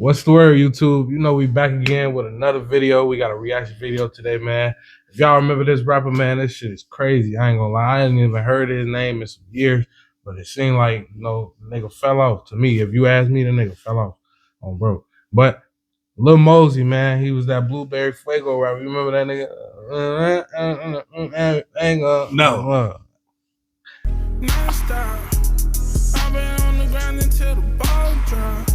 What's the word, YouTube? You know we back again with another video. We got a reaction video today, man. If y'all remember this rapper, man, this shit is crazy. I ain't gonna lie. I ain't even heard his name in some years, but it seemed like, the nigga fell off. To me, if you ask me, the nigga fell off on bro. But Lil Mosey, man, he was that Blueberry Fuego rapper. You remember that nigga? No. Non-stop. I've been on the ground until the ball drop.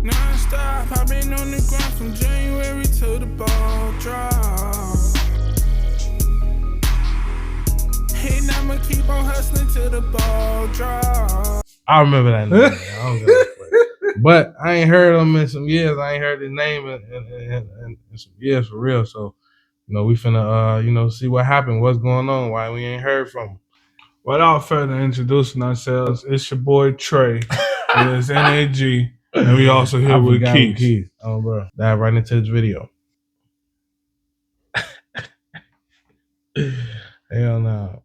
Non-stop. I've been on the ground from January till the ball drop. And I'ma keep on hustling till the ball drop. I remember that name. I don't give a fuck. But I ain't heard him in some years. I ain't heard his name in some years for real. So, we finna, see what happened, what's going on, why we ain't heard from him. Without further introducing ourselves, it's your boy Trey. It's NAG. And we also here with Keith. Oh, bro. Dive right into this video. Hell no.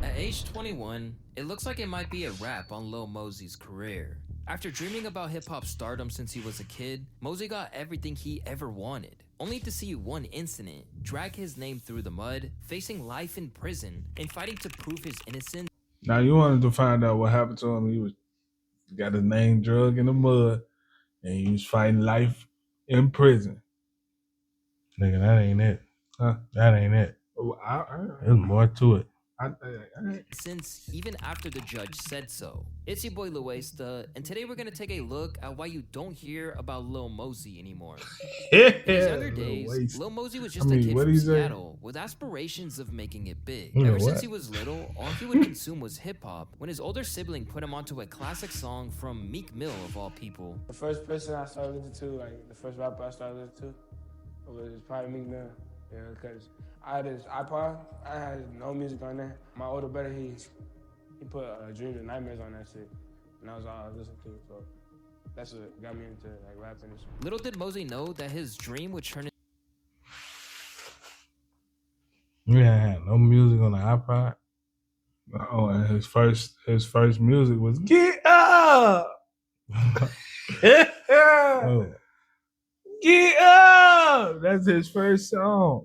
At age 21, it looks like it might be a wrap on Lil Mosey's career. After dreaming about hip-hop stardom since he was a kid, Mosey got everything he ever wanted, only to see one incident drag his name through the mud, facing life in prison, and fighting to prove his innocence. Now you wanted to find out what happened to him. He got his name drug in the mud, and he was fighting life in prison. Nigga, that ain't it. Huh? That ain't it. There's more to it. Since even after the judge said so. It's your boy Luesta, and today we're gonna take a look at why you don't hear about Lil Mosey anymore. In his younger days, Lil Mosey was just a kid from Seattle with aspirations of making it big. Ever since he was little, all he would consume was hip-hop when his older sibling put him onto a classic song from Meek Mill of all people. The first person I started listening to, like the first rapper I started listening to, was probably Meek Mill. Yeah, because I had this iPod, I had no music on there. My older brother, he put Dreams and Nightmares on that shit, and that was all I listened to. So that's what got me into like rapping and shit. Little did Mosey know that his dream would turn. Yeah, had no music on the iPod. Oh, and his first music was Get Up. Oh. Get Up. That's his first song.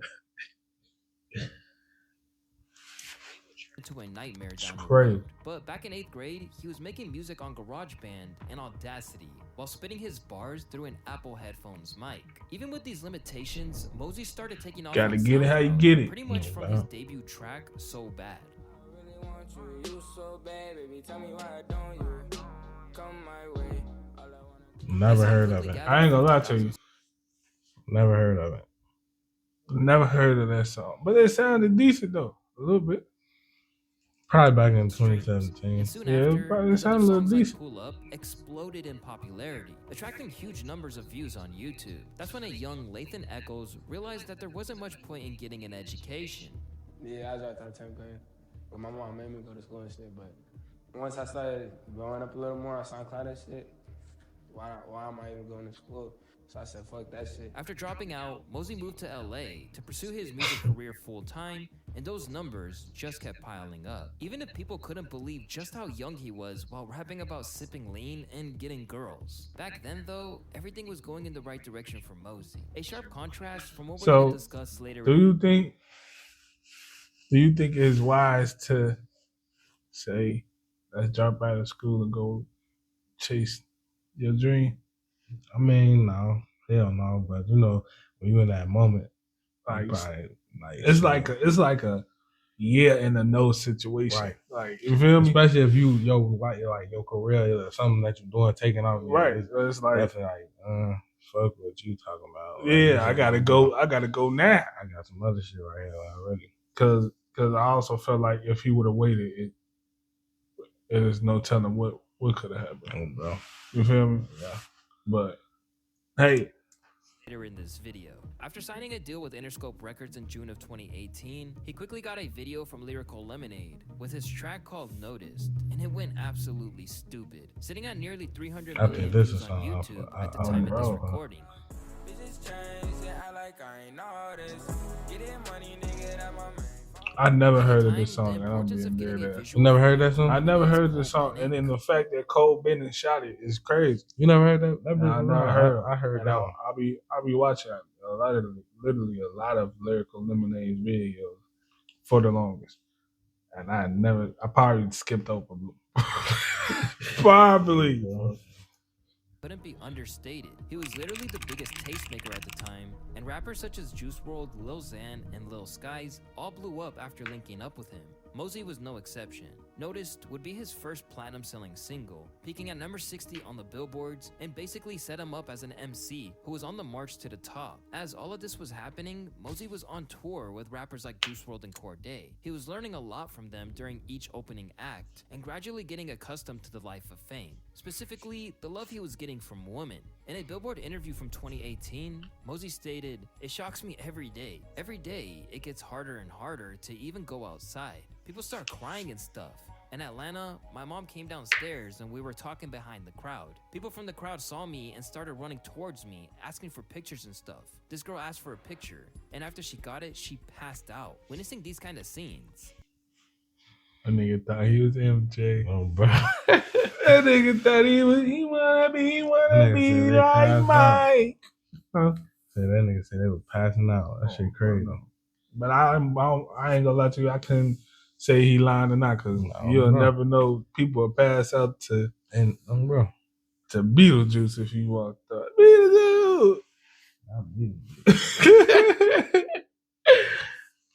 Into a nightmare down the Crazy. road. But back in 8th grade, he was making music on GarageBand and Audacity while spitting his bars through an Apple headphones mic. Even with these limitations, Mosey started taking off. Gotta get it how you get it. Pretty much from his debut track, So Bad. I really want you so bad, baby. Tell me why I don't you come my way. All I wanna Never heard of it. I ain't gonna lie to you. Never heard of it. Never heard of that song. But it sounded decent though. A little bit. Probably back in 2017. Soon Yeah, after, it probably sounded a little songs like decent. Pull Up exploded in popularity, attracting huge numbers of views on YouTube. That's when a young Lathan Echoes realized that there wasn't much point in getting an education. Yeah, I dropped out of 10th grade. But my mom made me go to school and shit. But once I started growing up a little more on SoundCloud and shit, why am I even going to school? So I said, fuck that shit. After dropping out, Mosey moved to LA to pursue his music career full-time, and those numbers just kept piling up. Even if people couldn't believe just how young he was while rapping about sipping lean and getting girls. Back then, though, everything was going in the right direction for Mosey. A sharp contrast from what we're going to discuss later. Do you think it's wise to say, let's drop out of school and go chase your dream? I mean, no. Hell no. But, when you in that moment, Like, probably, it's like a yeah and a no situation. Right. Like, you feel me? especially if your career or something that you're doing, taking off. Right. It's It's like, definitely fuck what you talking about. yeah, I gotta go now. I got some other shit right here already. Cause I also felt like if he would have waited, it is no telling what could have happened. Bro. You feel me? Yeah. But hey, Later in this video. After signing a deal with Interscope Records in June of 2018, he quickly got a video from Lyrical Lemonade with his track called Noticed, and it went absolutely stupid, sitting at nearly 300 I think million this views is on something YouTube at the time of this recording. I never At the heard of this time, song, the and I'm importance being of getting dead a ass. visual You never for heard the that song? I never performance heard the Cole song, Bennett and then the fact that Cole Bennett shot it is crazy. You never heard that? That And I bitch never raw. heard. I heard and that one. I'll be watching literally a lot of Lyrical Lemonade videos for the longest, and I probably skipped over them. Probably. couldn't be understated. He was literally the biggest tastemaker at the time, and rappers such as Juice WRLD, Lil Xan, and Lil Skies all blew up after linking up with him. Mosey was no exception. Noticed would be his first platinum-selling single, peaking at number 60 on the billboards, and basically set him up as an MC who was on the march to the top. As all of this was happening, Mosey was on tour with rappers like Juice WRLD and Cordae. He was learning a lot from them during each opening act, and gradually getting accustomed to the life of fame. Specifically, the love he was getting from women. In a Billboard interview from 2018, Mosey stated, "It shocks me every day. Every day, it gets harder and harder to even go outside. People start crying and stuff. In Atlanta, my mom came downstairs and we were talking behind the crowd. People from the crowd saw me and started running towards me, asking for pictures and stuff. This girl asked for a picture, and after she got it, she passed out." Witnessing these kind of scenes, That nigga thought he was MJ. Oh, bro. That nigga thought he wanna be That nigga said they like passed out. Mike. Huh? Say that nigga said they was passing out. That shit crazy. But I ain't gonna lie to you. I couldn't say he lying or not, because No, you'll bro. never know. People will pass out to And bro, Beetlejuice if you walked up. Beetlejuice.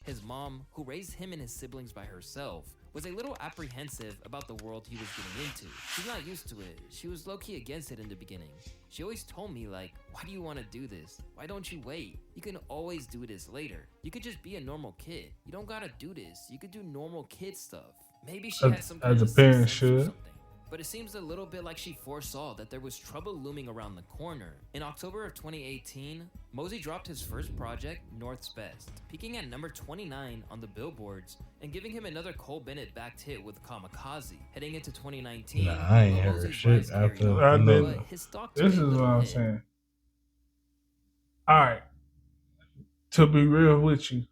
his mom, who raised him and his siblings by herself, was a little apprehensive about the world he was getting into. She's not used to it. She was low-key against it in the beginning. She always told me, like, "Why do you want to do this? Why don't you wait? You can always do this later. You could just be a normal kid. You don't gotta do this. You could do normal kid stuff." Maybe she had some kind As a of parent sixth sense or should. something. But it seems a little bit like she foresaw that there was trouble looming around the corner. In October of 2018, Mosey dropped his first project, North's Best, peaking at number 29 on the billboards and giving him another Cole Bennett-backed hit with Kamikaze. Heading into 2019, Nah, I ain't Lil heard Mosey's shit rise after carried on, I the didn't. but his stock took This a is what little I'm hit. saying. All right. To be real with you,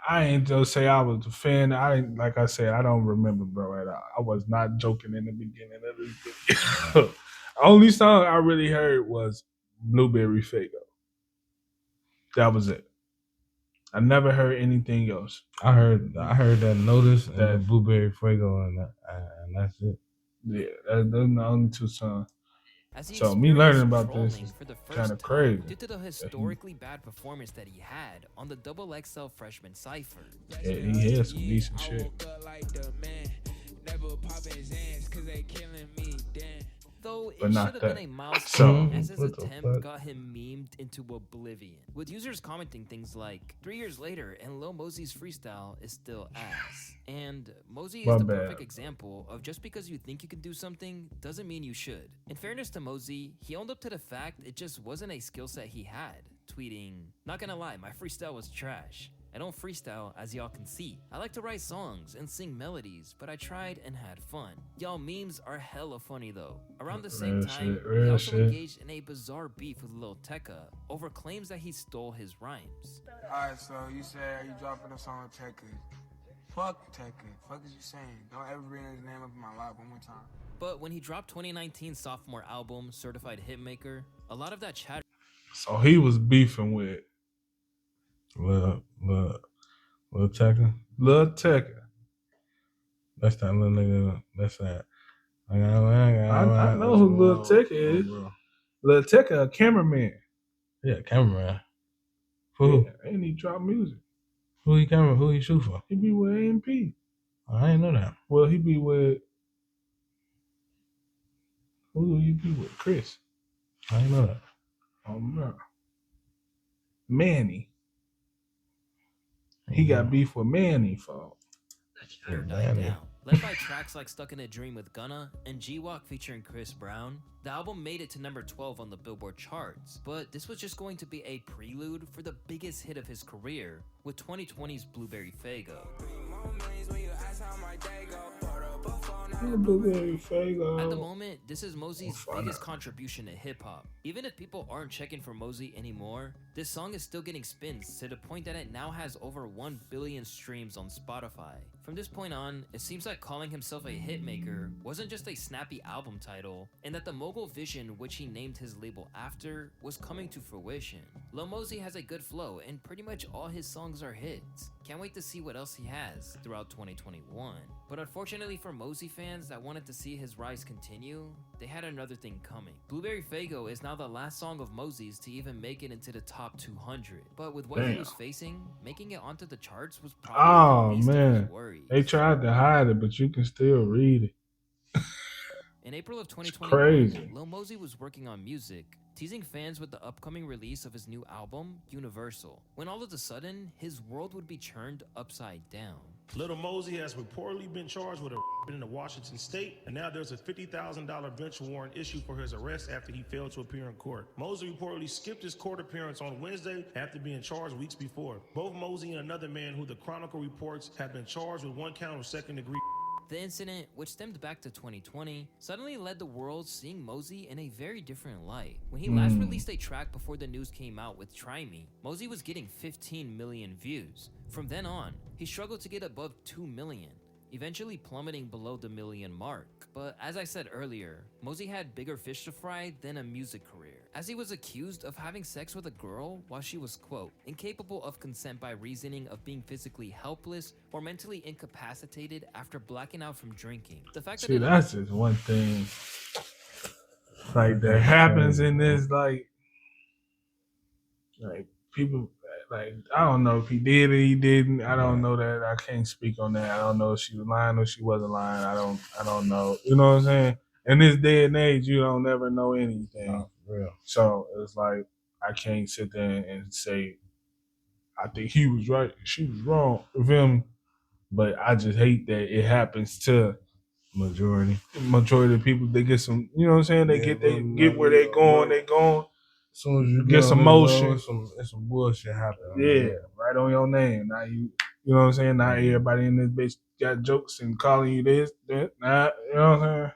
I ain't just say I was a fan. Like I said, I don't remember, bro, at all. I was not joking in the beginning of this video. Only song I really heard was Blueberry Faygo. That was it. I never heard anything else. I heard that Notice and That- the Blueberry Fuego and that's it. Yeah, those are the only two songs. As he So me learning experienced about this trolling is for the first kinda time crazy. due to the historically bad performance that he had on the XXL freshman cipher. Yeah, he had some decent I shit. woke up like the man. Never popping Xans, cause they killing me, damn. Though it But should not have that. been a milestone, So, as his what the attempt fuck? got him memed into oblivion, with users commenting things like, 3 years later and Lil Mosey's freestyle is still ass. And Mosey is My the bad. perfect example of just because you think you can do something doesn't mean you should. In fairness to Mosey, he owned up to the fact it just wasn't a skill set he had, tweeting, "Not gonna lie, my freestyle was trash. I don't freestyle, as y'all can see. I like to write songs and sing melodies, but I tried and had fun. Y'all memes are hella funny though." Around the same Real time, shit, he real also shit. engaged in a bizarre beef with Lil Tecca over claims that he stole his rhymes. Alright, so you said you dropping a song with Tekka. Fuck Tekka. Fuck is you saying? Don't ever bring his name up in my life one more time. But when he dropped 2019 sophomore album, Certified Hitmaker, a lot of that chatter So he was beefing with Lil Tecca. Lil Tecca. That's that little nigga. That's that. I I know who Lil Tecca is. Lil Tecca, a cameraman. Yeah, cameraman. Who? Yeah, and he drop music. Who he camera? Who he shoot for? He be with AMP. I ain't know that. Well, he be with. Who do you be with? Chris. I ain't know that. No. Manny. He got beef with Manny for. died Damn it. down. Led by tracks like Stuck in a Dream with Gunna and G-Walk featuring Chris Brown, the album made it to number 12 on the Billboard charts, but this was just going to be a prelude for the biggest hit of his career, with 2020's Blueberry Faygo. Blueberry Faygo. At the moment, this is Mosey's I'll find biggest out. contribution to hip-hop. Even if people aren't checking for Mosey anymore, This song is still getting spins to the point that it now has over 1 billion streams on Spotify. From this point on, it seems like calling himself a hitmaker wasn't just a snappy album title, and that the mogul vision which he named his label after was coming to fruition. Lil Mosey has a good flow, and pretty much all his songs are hits. Can't wait to see what else he has throughout 2021. But unfortunately for Mosey fans that wanted to see his rise continue, they had another thing coming. Blueberry Faygo is now the last song of Mosey's to even make it into the top 200. But with what he was facing, making it onto the charts was probably the least of his worries. They tried to hide it, but you can still read it. In April of 2021, Lil Mosey was working on music, teasing fans with the upcoming release of his new album, Universal, when all of a sudden, his world would be turned upside down. Little Mosey has reportedly been charged with in the Washington state, and now there's a $50,000 bench warrant issued for his arrest after he failed to appear in court. Mosey reportedly skipped his court appearance on Wednesday after being charged weeks before. Both Mosey and another man who the Chronicle reports have been charged with 1 count of second-degree. The incident, which stemmed back to 2020, suddenly led the world seeing Mosey in a very different light. When he last released a track before the news came out with Try Me, Mosey was getting 15 million views. From then on, he struggled to get above 2 million, eventually plummeting below the million mark. But as I said earlier, Mosey had bigger fish to fry than a music career, as he was accused of having sex with a girl while she was, quote, incapable of consent by reasoning of being physically helpless or mentally incapacitated after blacking out from drinking. The fact that that's just one thing like that happens in this, like people, like, I don't know if he did or he didn't. I don't know that. I can't speak on that. I don't know if she was lying or she wasn't lying. I don't know. You know what I'm saying? In this day and age, you don't never know anything. No, for real. So it's like, I can't sit there and say, I think he was right, she was wrong. You feel me? But I just hate that it happens to Majority of people. They get some, you know what I'm saying? They get where they going. As soon as you get some motion, it's some bullshit happening. Yeah, right on your name. Now you know what I'm saying? Now everybody in this bitch got jokes and calling you this, that, that. You know what I'm saying?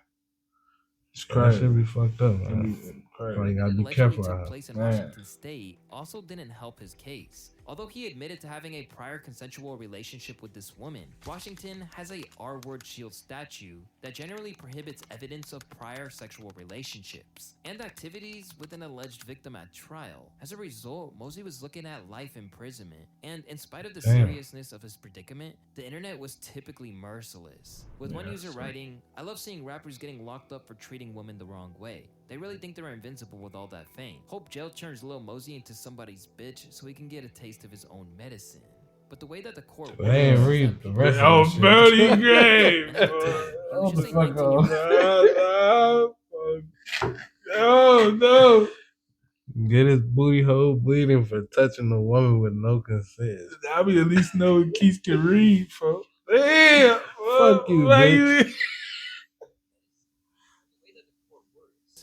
It's crazy. That should be fucked up, man. You gotta be careful. Took place in Washington State also didn't help his case. Although he admitted to having a prior consensual relationship with this woman, Washington has a R-word shield statute that generally prohibits evidence of prior sexual relationships and activities with an alleged victim at trial. As a result, Mosey was looking at life imprisonment, and in spite of the seriousness of his predicament, the internet was typically merciless. With one user writing, "I love seeing rappers getting locked up for treating women the wrong way. They really think they're invincible with all that fame. Hope jail turns Lil Mosey into somebody's bitch so he can get a taste of his own medicine." But the way that the court I ain't read the rest Oh, of the Birdie Grave. What the fuck Oh, no. Get his booty hole bleeding for touching a woman with no consent. I mean, at least know what Keith can read, folks. Damn. Fuck you, bitch.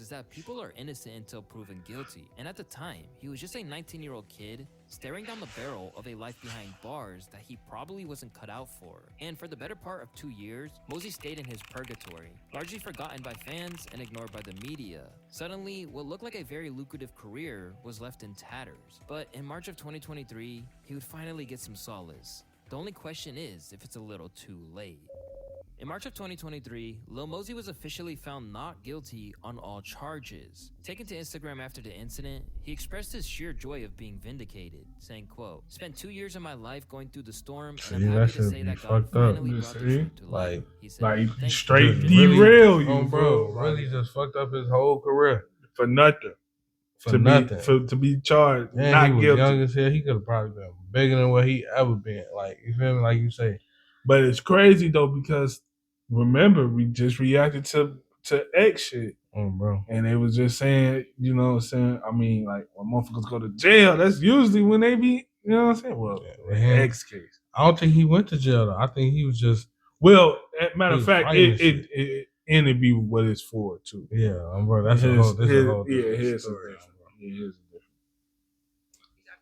Is that people are innocent until proven guilty, and at the time, he was just a 19-year-old kid staring down the barrel of a life behind bars that he probably wasn't cut out for. And for the better part of 2 years, Mosey stayed in his purgatory, largely forgotten by fans and ignored by the media. Suddenly, what looked like a very lucrative career was left in tatters. But in March of 2023, he would finally get some solace. The only question is if it's a little too late. In March of 2023, Lil Mosey was officially found not guilty on all charges. Taken to Instagram after the incident, he expressed his sheer joy of being vindicated, saying, quote, "Spent 2 years of my life going through the storm, and I'm happy to say that God finally brought the truth to light." He said, Like, "Thank straight you." derail you, bro. Really just fucked up his whole career. For nothing. To be charged, and not he was guilty. young as hell. He could have probably been bigger than what he ever been. Like, you feel me? Like you say. But it's crazy, though, because remember, we just reacted to X shit. Bro. And they was just saying, you know what I'm saying? I mean, like, when motherfuckers go to jail, that's usually when they be, you know what I'm saying? Well, X case. I don't think he went to jail, though. I think he was just... Well, as a matter of fact, it ended be what it's for, too. Yeah, bro, that's a whole different story.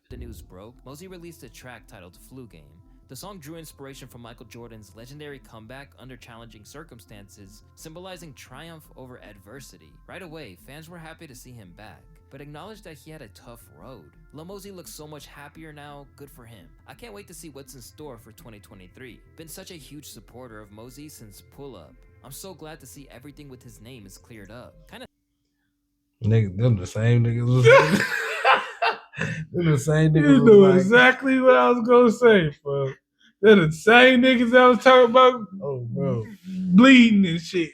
The news broke, Mosey released a track titled Flu Game. The song drew inspiration from Michael Jordan's legendary comeback under challenging circumstances, symbolizing triumph over adversity. Right away, fans were happy to see him back. but acknowledged that he had a tough road. Lil Mosey looks so much happier now, good for him. I can't wait to see what's in store for 2023. Been such a huge supporter of Mosey since Pull Up. I'm so glad to see everything with his name is cleared up. Kinda Niggas, them the same niggas. Was them the same niggas. You was knew like, exactly what I was gonna say, bro. They're the same niggas I was talking about oh, bro. bleeding and shit.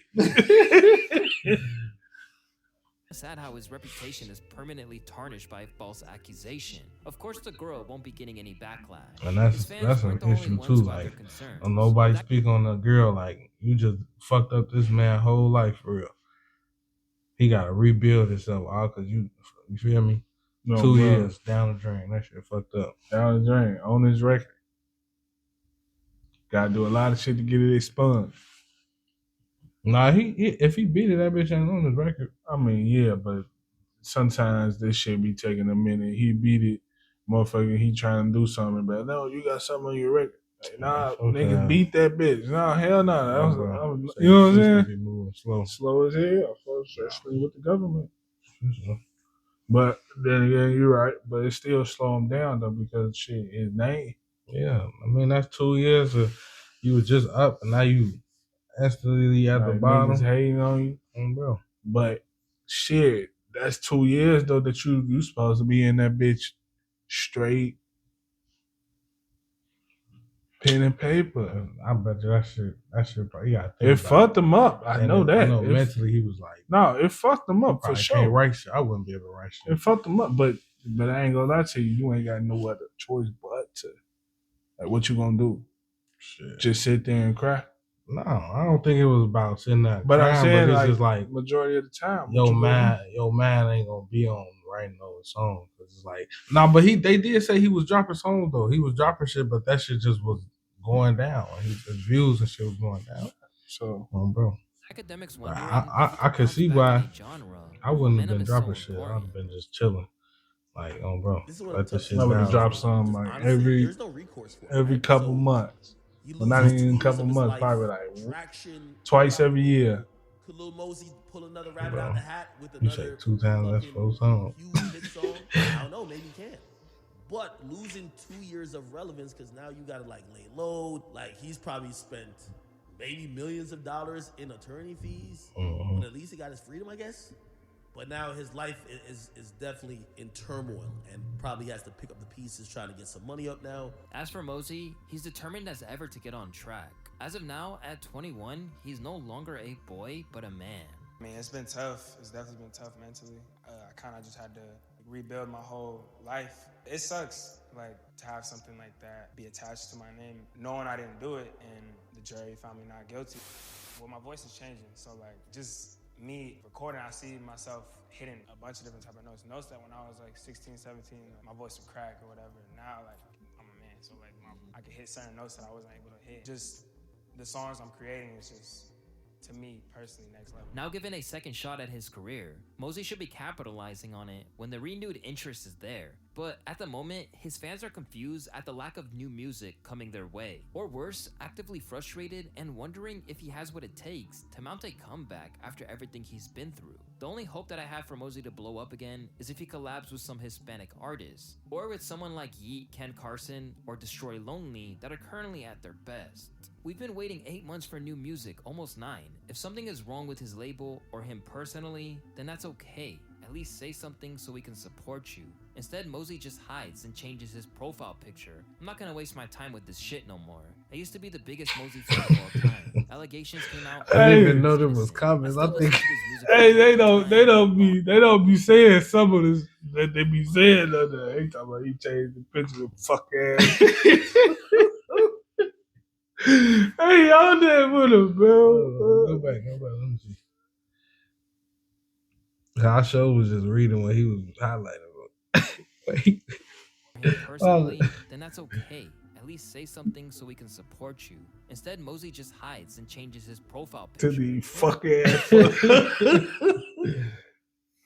sad how his reputation is permanently tarnished by a false accusation. Of course, the girl won't be getting any backlash. And His fans that's an weren't the only issue ones too. who had Like, their concerns. nobody That- speak on a girl. Like, you just fucked up this man's whole life for real. He got to rebuild himself all because you feel me? No, 2 bro. years down the drain. That shit fucked up. Down the drain on his record. Got to do a lot of shit to get it expunged. Nah, he if he beat it, that bitch ain't on his record. I mean, yeah, but sometimes this shit be taking a minute. He beat it, motherfucker. He trying to do something, but no, you got something on your record. Like, nah, Okay. nigga, beat that bitch. Nah, hell no. Nah, Nah. bro. You know what I'm Shit's saying? gonna be moving slow. Slow as hell, especially with the government. But then again, you're right. But it still slow him down though because shit, his name. Yeah, I mean that's 2 years of you was just up and now you instantly at the Like, bottom. niggas hating on you. Bro. But shit, that's 2 years though that you supposed to be in that bitch straight pen and paper. I bet you that shit probably you gotta think It about fucked him up. I And know that. I know It- mentally he was like, No, it fucked him up for probably sure. can't write shit. I wouldn't be able to write shit. It fucked him up, but I ain't gonna lie to you, you ain't got no other choice but to. Like, what you gonna do? Shit. Just sit there and cry? No, I don't think it was about sitting there. But I'm crying, saying, it's like, just like majority of the time, what your you gonna man ain't gonna be on writing those songs. It's like but they did say he was dropping songs though. He was dropping shit, but that shit just was going down. His views and shit was going down. do? So Bro, Academics I- wondering I- if he I could bounce see back why in a genre. I wouldn't have Momentum been is dropping so shit. I'd important. have been just chilling. Like, bro, This is what let I'm this shit telling I you. would've down. dropped some like Honestly, there's no recourse for it, every right? couple So, months. you Well, lose not those 2 even a years couple of his months, life, probably like traction, twice every year. Could Lil Mosey pull another rabbit Bro, out the hat with you say another 2 times, that's fucking 4 songs. huge hit song? I don't know, maybe he can. But losing 2 years of relevance because now you gotta like lay low. Like he's probably spent maybe millions of dollars in attorney fees, Mhm. but at least he got his freedom, I guess. But now his life is definitely in turmoil and probably has to pick up the pieces, trying to get some money up now. As for Mosey, he's determined as ever to get on track. As of now, at 21, he's no longer a boy, but a man. I mean, it's been tough. It's definitely been tough mentally. I kind of just had to rebuild my whole life. It sucks, like, to have something like that be attached to my name, knowing I didn't do it, and the jury found me not guilty. Well, my voice is changing, so, like, just me recording, I see myself hitting a bunch of different type of notes. Notes that when I was, like, 16, 17, my voice would crack or whatever. Now, like, I'm a man, so, like, I could hit certain notes that I wasn't able to hit. Just the songs I'm creating is just, to me, personally, next level. Now given a second shot at his career, Mosey should be capitalizing on it when the renewed interest is there. But at the moment, his fans are confused at the lack of new music coming their way. Or worse, actively frustrated and wondering if he has what it takes to mount a comeback after everything he's been through. The only hope that I have for Mosey to blow up again is if he collabs with some Hispanic artists, or with someone like Yeat, Ken Carson, or Destroy Lonely that are currently at their best. We've been waiting 8 months for new music, almost 9. If something is wrong with his label or him personally, then that's okay. At least say something so we can support you. Instead, Mosey just hides and changes his profile picture. I'm not gonna waste my time with this shit no more. I used to be the biggest Mosey fan of all time. Allegations came out. I didn't Hey. even know there was comments. I still think listen to his music Hey, from they time to time. don't be saying some of this that they be saying on there. They talking about he changed the picture of fuck ass. Hey, y'all there with him, bro. Go back. Let me see. Our show was just reading what he was highlighting. Wait. For him personally, then that's okay. At least say something so we can support you. Instead, Mosey just hides and changes his profile To picture. the fuck ass.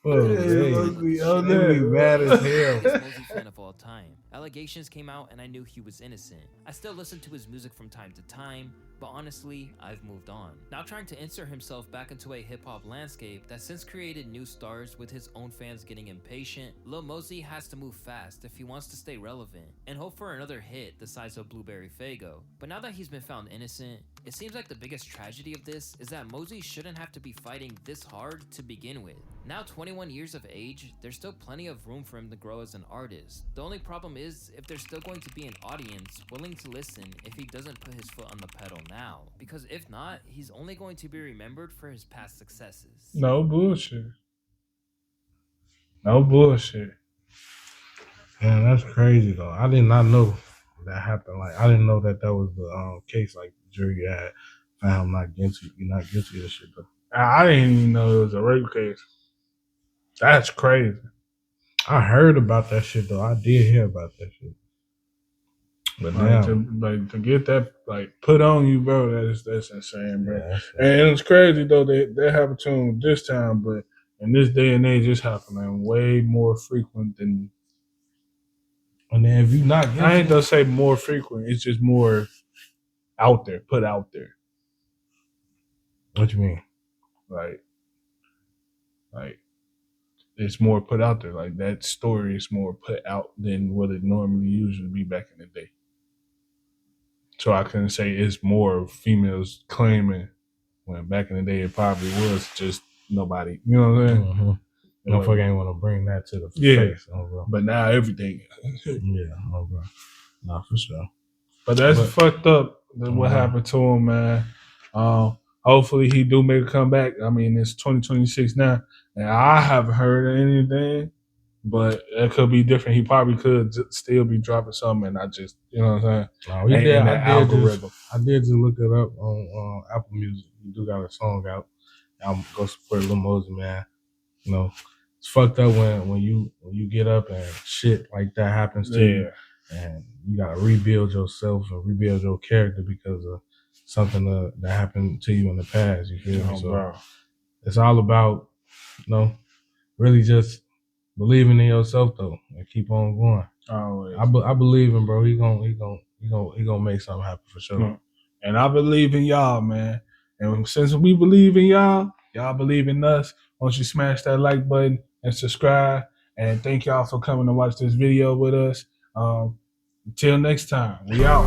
Oh, Yeah, hey, must be shit, on they there. be mad as hell. Biggest Mosey fan of all time. Allegations came out and I knew he was innocent. I still listen to his music from time to time, But honestly, I've moved on. Now trying to insert himself back into a hip-hop landscape that since created new stars with his own fans getting impatient, Lil Mosey has to move fast if he wants to stay relevant and hope for another hit the size of Blueberry Faygo. But now that he's been found innocent, it seems like the biggest tragedy of this is that Mosey shouldn't have to be fighting this hard to begin with. Now 21 years of age, there's still plenty of room for him to grow as an artist. The only problem is if there's still going to be an audience willing to listen if he doesn't put his foot on the pedal now. Because if not, he's only going to be remembered for his past successes. No bullshit. No bullshit. Man, that's crazy though. I did not know that happened. Like, I didn't know that was the case. Like, the jury had found not guilty. You're not guilty of this shit though. I didn't even know it was a rape case. That's crazy. I heard about that shit though. I did hear about that shit. But to get that put on you, bro, that's insane, bro. Yeah, and it's crazy though that happened to him this time, but in this day and age, it's happening way more frequent than. And then if you not guilty, I ain't gonna say more frequent. It's just more out there, put out there. What you mean? Like it's more put out there. Like that story is more put out than what it normally usually be back in the day. So I couldn't say it's more females claiming when back in the day it probably was just nobody. You know what I'm saying? Mm-hmm. Motherfucker ain't want to bring that to the face. Oh, bro. But now everything. Yeah, oh, bro. Nah, for sure. But that's fucked up. What happened to him, man. Hopefully he do make a comeback. I mean, it's 2026 now, and I haven't heard anything, but it could be different. He probably could still be dropping something, and I just, you know what I'm saying? I did just look it up on Apple Music. He do got a song out. I'm gonna support Lil Mosey, man. You know, it's fucked up when you get up and shit like that happens to you, and you gotta rebuild yourself and rebuild your character because of something that happened to you in the past. You feel me? So bro. It's all about, really just believing in yourself though, and keep on going. Always. I believe him, bro. He gonna make something happen for sure. And I believe in y'all, man. And since we believe in y'all believe in us. Why don't you smash that like button and subscribe? And thank y'all for coming to watch this video with us. Until next time, we out.